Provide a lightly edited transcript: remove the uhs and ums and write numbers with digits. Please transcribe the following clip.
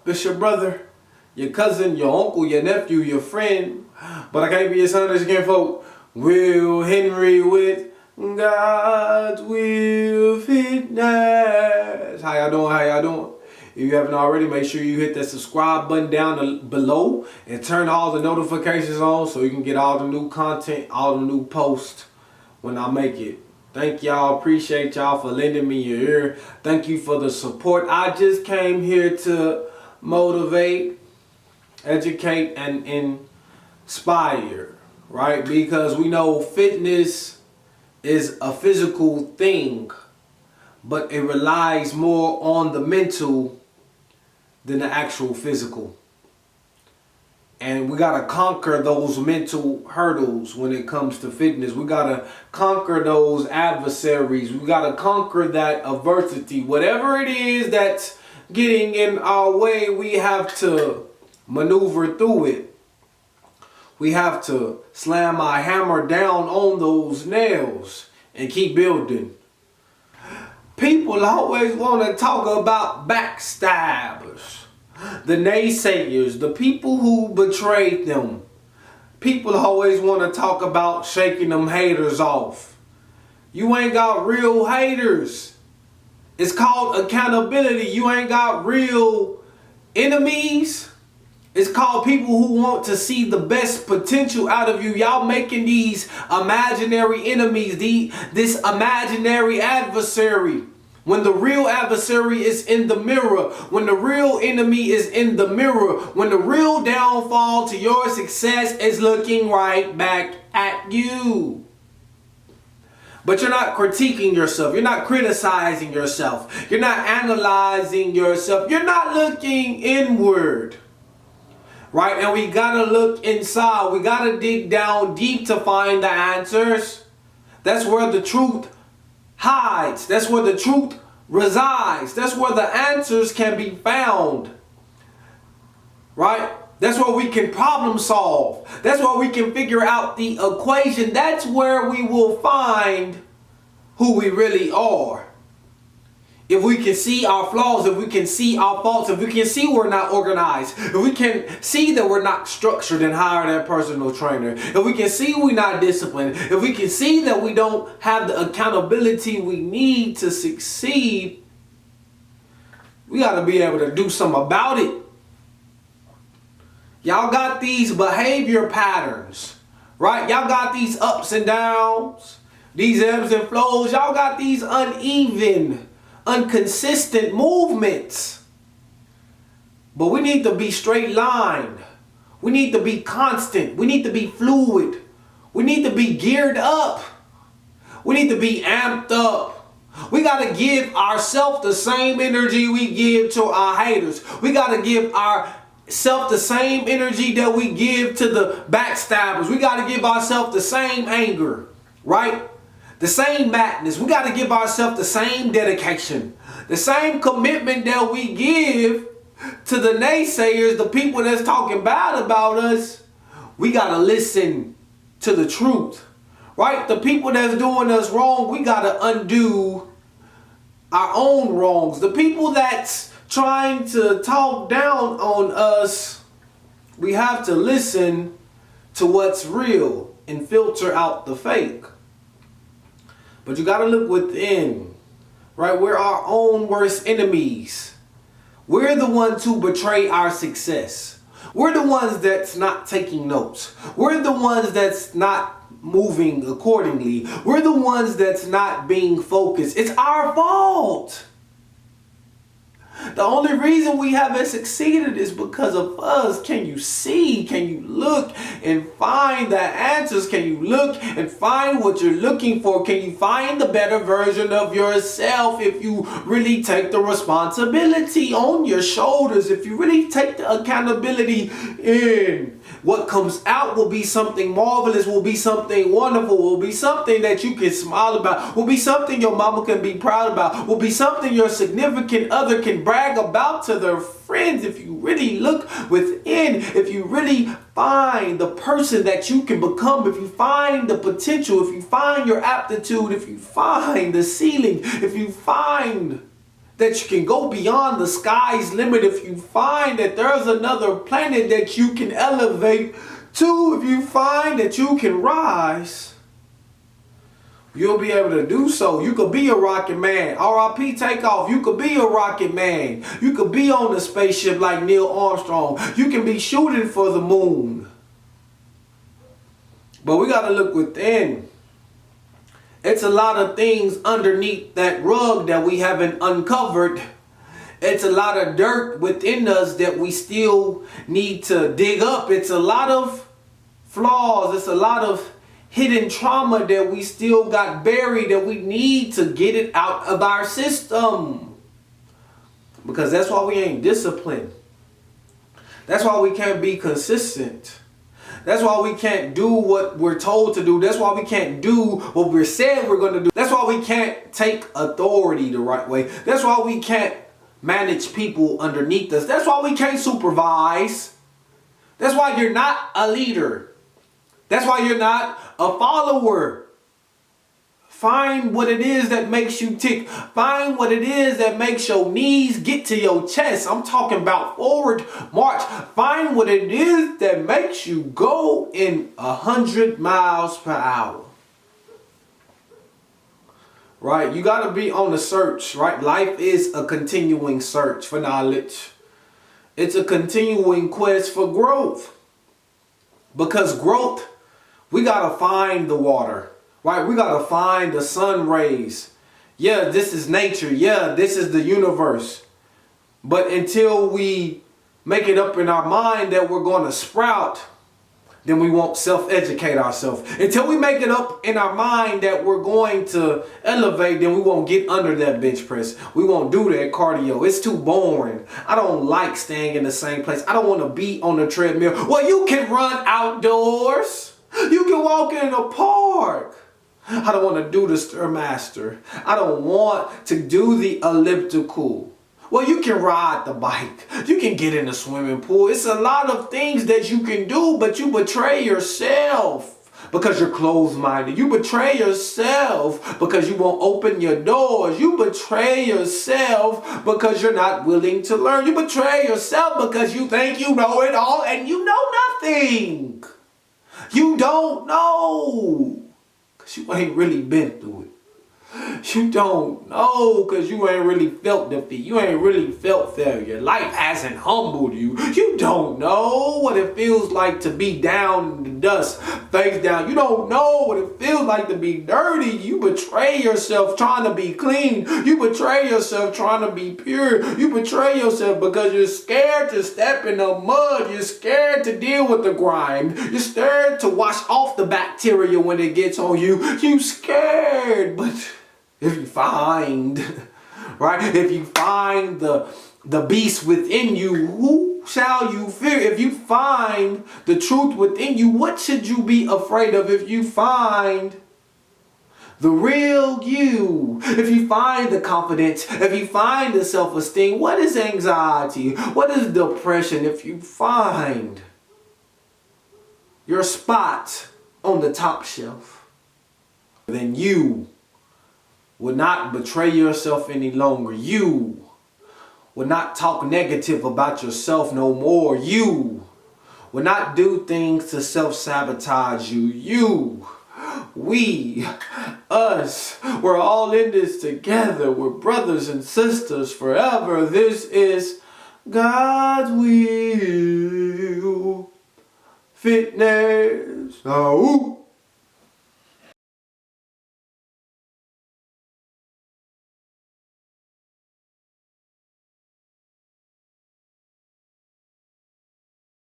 It's your brother, your cousin, your uncle, your nephew, your friend. But I can't be your son as you can, folk. Will Henry with God's Will Fitness. How y'all doing? How y'all doing? If you haven't already, make sure you hit that subscribe button down below and turn all the notifications on so you can get all the new content, all the new posts when I make it. Thank y'all. Appreciate y'all for lending me your ear. Thank you for the support. I just came here to motivate, educate, and inspire, right? Because we know fitness is a physical thing, but it relies more on the mental than the actual physical. And we got to conquer those mental hurdles when it comes to fitness. We got to conquer those adversaries. We got to conquer that adversity. Whatever it is that's getting in our way, we have to maneuver through it. We have to slam our hammer down on those nails and keep building. People always want to talk about backstabbers, the naysayers, the people who betrayed them. People always want to talk about shaking them haters off. You ain't got real haters. It's called accountability. You ain't got real enemies. It's called people who want to see the best potential out of you. Y'all making these imaginary enemies, this imaginary adversary. When the real adversary is in the mirror, when the real enemy is in the mirror, when the real downfall to your success is looking right back at you. But you're not critiquing yourself. You're not criticizing yourself. You're not analyzing yourself. You're not looking inward. Right? And we gotta look inside. We gotta dig down deep to find the answers. That's where the truth hides. That's where the truth resides. That's where the answers can be found. Right? That's where we can problem solve. That's where we can figure out the equation. That's where we will find who we really are. If we can see our flaws, if we can see our faults, if we can see we're not organized, if we can see that we're not structured and hire that personal trainer, if we can see we're not disciplined, if we can see that we don't have the accountability we need to succeed, we got to be able to do something about it. Y'all got these behavior patterns, right? Y'all got these ups and downs, these ebbs and flows. Y'all got these uneven, inconsistent movements. But we need to be straight lined. We need to be constant. We need to be fluid. We need to be geared up. We need to be amped up. We got to give ourselves the same energy we give to our haters. We got to give ourselves the same energy that we give to the backstabbers. We got to give ourselves the same anger, right? The same madness. We got to give ourselves the same dedication, the same commitment that we give to the naysayers, the people that's talking bad about us. We got to listen to the truth, right? The people that's doing us wrong, we got to undo our own wrongs. The people that's trying to talk down on us, we have to listen to what's real and filter out the fake. But you got to look within, right? We're our own worst enemies. We're the ones who betray our success. We're the ones that's not taking notes. We're the ones that's not moving accordingly. We're the ones that's not being focused. It's our fault. The only reason we haven't succeeded is because of us. Can you see? Can you look and find the answers? Can you look and find what you're looking for? Can you find the better version of yourself if you really take the responsibility on your shoulders? If you really take the accountability in, what comes out will be something marvelous, will be something wonderful, will be something that you can smile about, will be something your mama can be proud about, will be something your significant other can brag about to their friends. If you really look within, if you really find the person that you can become, if you find the potential, if you find your aptitude, if you find the ceiling, if you find that you can go beyond the sky's limit, if you find that there's another planet that you can elevate to, if you find that you can rise, you'll be able to do so. You could be a rocket man. R.I.P. Takeoff. You could be a rocket man. You could be on the spaceship like Neil Armstrong. You can be shooting for the moon. But we got to look within. It's a lot of things underneath that rug that we haven't uncovered. It's a lot of dirt within us that we still need to dig up. It's a lot of flaws. It's a lot of hidden trauma that we still got buried, that we need to get it out of our system. Because that's why we ain't disciplined. That's why we can't be consistent. That's why we can't do what we're told to do. That's why we can't do what we're said we're going to do. That's why we can't take authority the right way. That's why we can't manage people underneath us. That's why we can't supervise. That's why you're not a leader. That's why you're not a follower. Find what it is that makes you tick. Find what it is that makes your knees get to your chest. I'm talking about forward march. Find what it is that makes you go in 100 miles per hour. Right? You got to be on the search, right? Life is a continuing search for knowledge. It's a continuing quest for growth. Because growth, we got to find the water. Right, we got to find the sun rays. Yeah, this is nature. Yeah, this is the universe. But until we make it up in our mind that we're going to sprout, then we won't self-educate ourselves. Until we make it up in our mind that we're going to elevate, then we won't get under that bench press. We won't do that cardio. It's too boring. I don't like staying in the same place. I don't want to be on the treadmill. Well, you can run outdoors. You can walk in the park. I don't want to do the Stairmaster. I don't want to do the elliptical. Well, you can ride the bike. You can get in the swimming pool. It's a lot of things that you can do, but you betray yourself because you're closed-minded. You betray yourself because you won't open your doors. You betray yourself because you're not willing to learn. You betray yourself because you think you know it all and you know nothing. You don't know. You ain't really been through it. You don't know because you ain't really felt defeat. You ain't really felt failure. Life hasn't humbled you. You don't know what it feels like to be down in the dust, face down. You don't know what it feels like to be dirty. You betray yourself trying to be clean. You betray yourself trying to be pure. You betray yourself because you're scared to step in the mud. You're scared to deal with the grime. You're scared to wash off the bacteria when it gets on you. You scared, but if you find, right? If you find the beast within you, who shall you fear? If you find the truth within you, what should you be afraid of? If you find the real you, if you find the confidence, if you find the self-esteem, what is anxiety? What is depression? If you find your spot on the top shelf, then you will not betray yourself any longer. You will not talk negative about yourself no more. You will not do things to self-sabotage you. You, we, us, we're all in this together. We're brothers and sisters forever. This is God's will. Fitness. Oh.